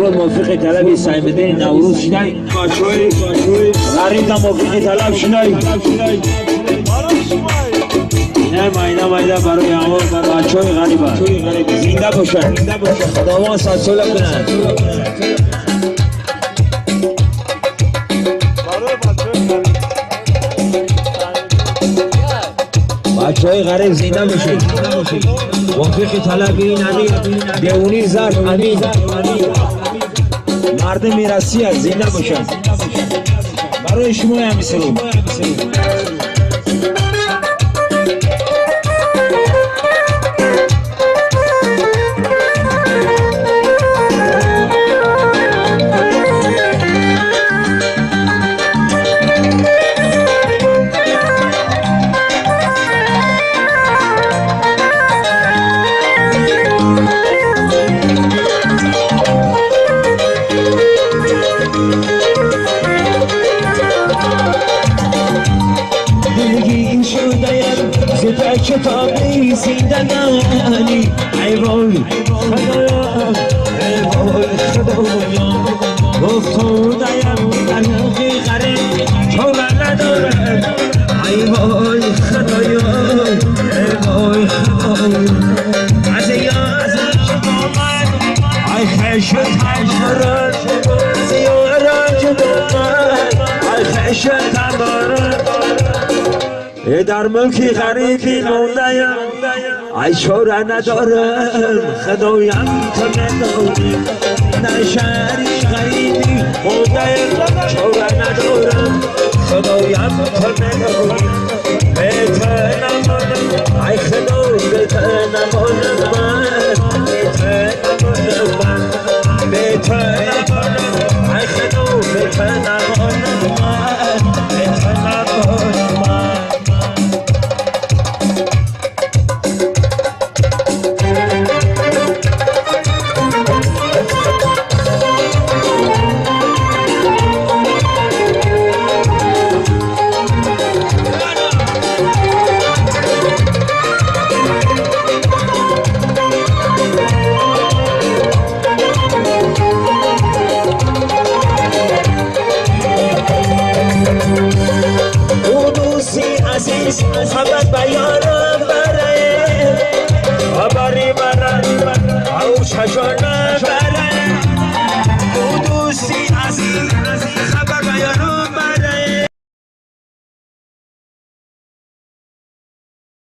درود موفق طلبی سعیدالدین نوروز شنای غریب موفق طلب شنای نه مایده برای همه بچه های غریب زنده باشن خداوند سلسله کنن بچه های غریب زنده باشن موفق طلب این امین دیونی زرد امین مرد میراسی هست زنده باشن برای شما هم سلام کتابی زندگانی ای وای خدایا ای وای خدایا گفتودایم دلقی غریب تو ندارم ای وای خدایا ای وای خدایا از یاد من ای خشت همرد زیارت من ای خشت همرد در ملکی غریبی مونده‌ام ای چاره ندارم خدایم تو نداری در شهری غریبی مونده‌ام چاره ندارم خدایم تو نداری بهتر نمانم ای خدا بهتر نمانم